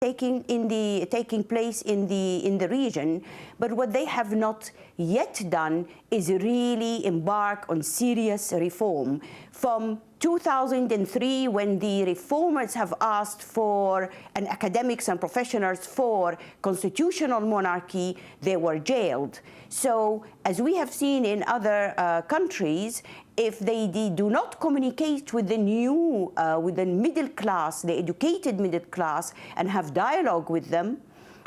taking place in the region, but what they have not yet done is really embark on serious reform. From 2003, when the reformers have asked for, and academics and professionals for, constitutional monarchy, they were jailed. So, as we have seen in other countries, if they do not communicate with the new, with the middle class, the educated middle class, and have dialogue with them,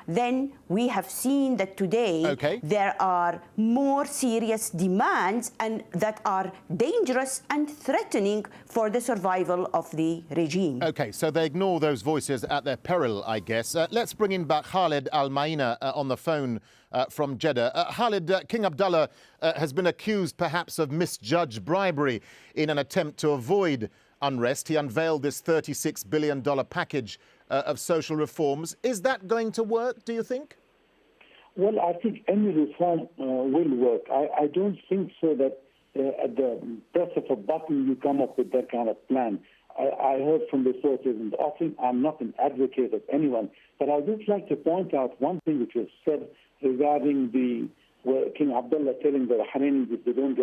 then we have seen that today there are more serious demands and that are dangerous and threatening for the survival of the regime. Okay, so they ignore those voices at their peril, I guess. Let's bring in back Khalid Al-Maina on the phone from Jeddah. Khalid, King Abdullah has been accused perhaps of misjudged bribery in an attempt to avoid unrest. He unveiled this $36 billion package of social reforms. Is that going to work, do you think? Well, I think any reform will work. I don't think so that at the press of a button you come up with that kind of plan. I heard from the sources, and often I'm not an advocate of anyone, but I would just like to point out one thing which was said regarding King Abdullah telling the Bahrainis if they don't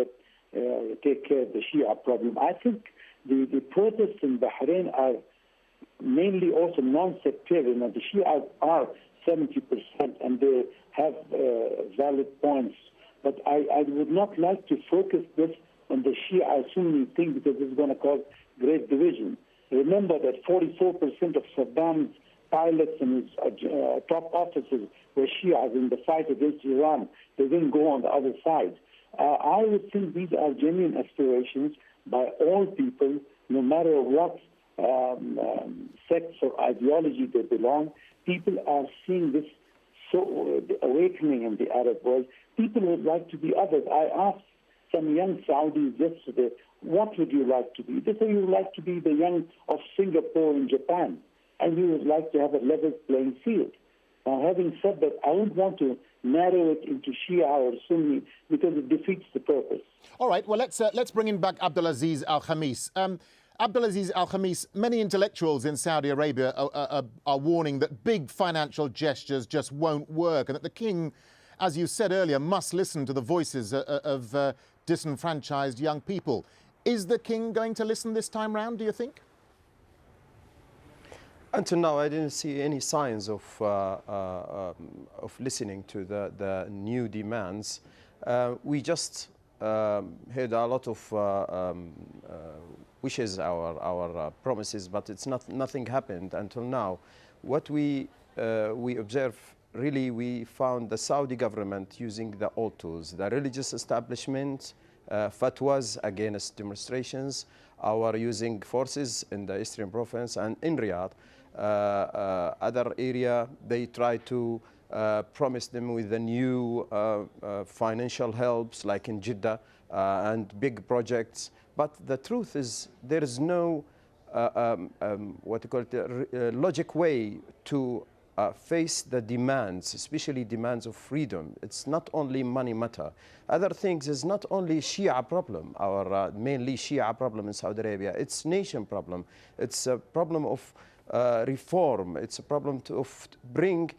take care of the Shia problem. I think the protests in Bahrain are mainly also non-sectarian. The Shia are 70% and they have valid points. But I would not like to focus this on the Shia Sunni thing because this is going to cause great division. Remember that 44% of Saddam's pilots and his top officers were Shias in the fight against Iran. They didn't go on the other side. I would think these are genuine aspirations by all people, no matter what sects or ideology they belong. People are seeing this the awakening in the Arab world. People would like to be others. I asked some young Saudis yesterday, what would you like to be? They say you would like to be the young of Singapore and Japan, and you would like to have a level playing field. Now, having said that, I don't want to narrow it into Shia or Sunni because it defeats the purpose. All right, well, let's bring in back Abdulaziz Al-Khamis. Abdulaziz Al-Khamis, many intellectuals in Saudi Arabia are warning that big financial gestures just won't work and that the king, as you said earlier, must listen to the voices of disenfranchised young people. Is the king going to listen this time round, do you think? Until now, I didn't see any signs of listening to the new demands. We just heard a lot of wishes, our promises, but nothing happened until now. What we observe, really, we found the Saudi government using the old tools, the religious establishment, fatwas against demonstrations, our using forces in the Eastern Province and in Riyadh. Other area, they try to promise them with the new financial helps, like in Jeddah, and big projects. But the truth is, there is no logic way to face the demands, especially demands of freedom. It's not only money matter. Other things is not only Shia problem, our mainly Shia problem in Saudi Arabia. It's nation problem. It's a problem of reform. It's a problem of bring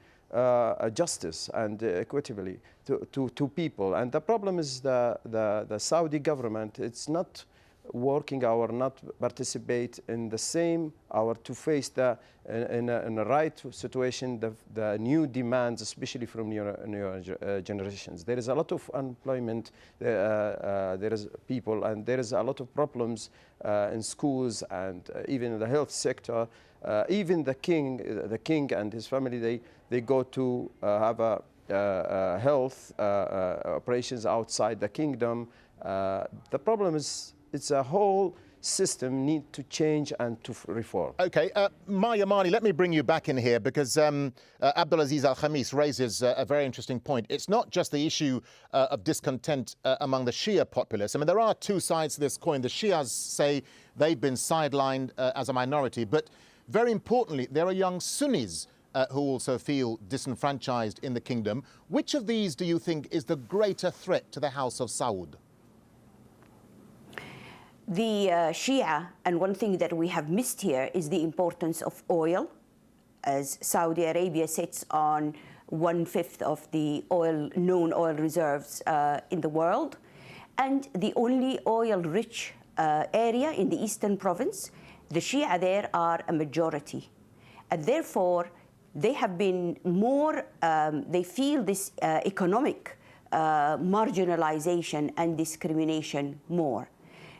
justice and equitably to people. And the problem is the Saudi government, it's not working or not participate in the same or to face in the right situation the new demands, especially from new generations. There is a lot of unemployment, there is people, and there is a lot of problems in schools and even in the health sector. Even the king and his family, they go to have health operations outside the kingdom. The problem is it's a whole system need to change and to reform. Okay, Maya Mani, let me bring you back in here because Abdulaziz Al-Khamis raises a very interesting point. It's not just the issue of discontent among the Shia populace. I mean, there are two sides to this coin. The Shias say they've been sidelined as a minority, but very importantly, there are young Sunnis who also feel disenfranchised in the kingdom. Which of these do you think is the greater threat to the House of Saud? The Shia, and one thing that we have missed here is the importance of oil as Saudi Arabia sits on 1/5 of the known oil reserves in the world, and the only oil-rich area in the eastern province. The Shia there are a majority, and therefore they have been more, they feel this economic marginalization and discrimination more.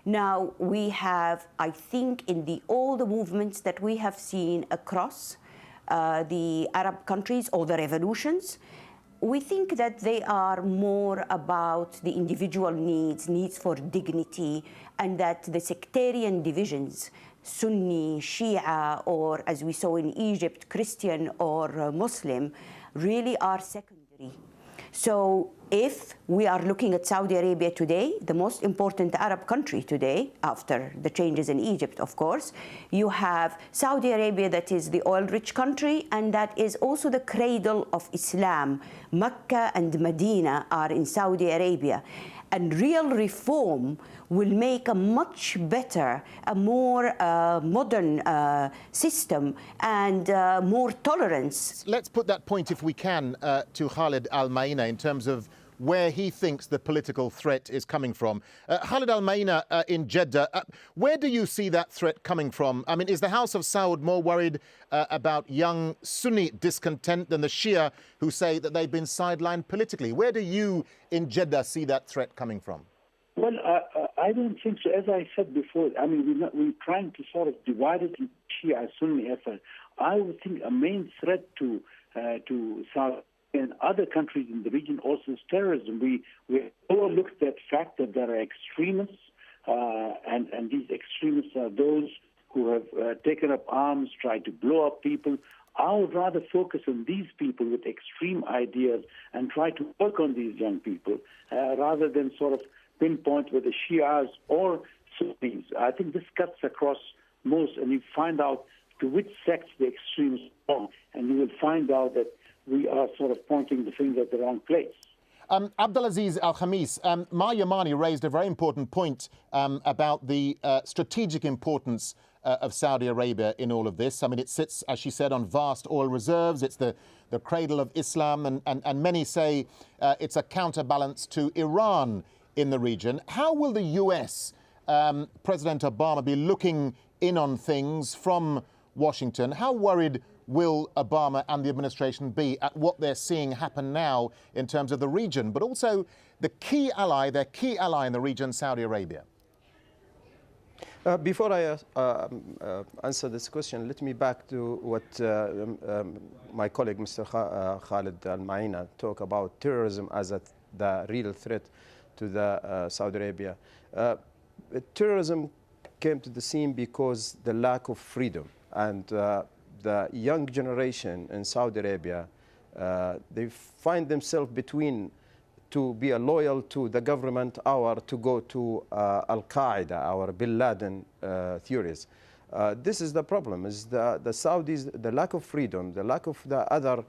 Now, we have, I think, in all the movements that we have seen across the Arab countries or the revolutions, we think that they are more about the individual needs for dignity, and that the sectarian divisions, Sunni, Shia, or as we saw in Egypt, Christian or Muslim, really are secondary. So if we are looking at Saudi Arabia today, the most important Arab country today, after the changes in Egypt, of course, you have Saudi Arabia, that is the oil-rich country, and that is also the cradle of Islam. Mecca and Medina are in Saudi Arabia. And real reform will make a much better, a more modern system and more tolerance. Let's put that point, if we can, to Khalid Al-Maina in terms of where he thinks the political threat is coming from. Khalid Al-Maina in Jeddah, where do you see that threat coming from? I mean, is the House of Saud more worried about young Sunni discontent than the Shia who say that they've been sidelined politically? Where do you in Jeddah see that threat coming from? Well, I don't think so. As I said before, I mean, we're trying to sort of divide it into Shia and Sunni effort. I would think a main threat to Saudi and other countries in the region also is terrorism. We overlook that fact that there are extremists, and these extremists are those who have taken up arms, tried to blow up people. I would rather focus on these people with extreme ideas and try to work on these young people rather than sort of pinpoint whether Shias or Sunnis. I think this cuts across most, and you find out to which sects the extremists belong, and you will find out that we are sort of pointing the finger at the wrong place. AlJazeera Al-Khamis, Maya Yamani raised a very important point about the strategic importance of Saudi Arabia in all of this. I mean, it sits, as she said, on vast oil reserves. It's the cradle of Islam, and many say it's a counterbalance to Iran in the region. How will the US, President Obama, be looking in on things from Washington? How worried will Obama and the administration be at what they're seeing happen now in terms of the region, but also the key ally, their key ally in the region, Saudi Arabia? Before I answer this question, let me back to what my colleague, Mr. Khalid Al-Maina, talked about terrorism as the real threat to the Saudi Arabia. Terrorism came to the scene because the lack of freedom, and the young generation in Saudi Arabia, they find themselves between to be loyal to the government or to go to Al-Qaeda or Bin Laden theories. This is the problem, is the Saudis, the lack of freedom, the lack of the other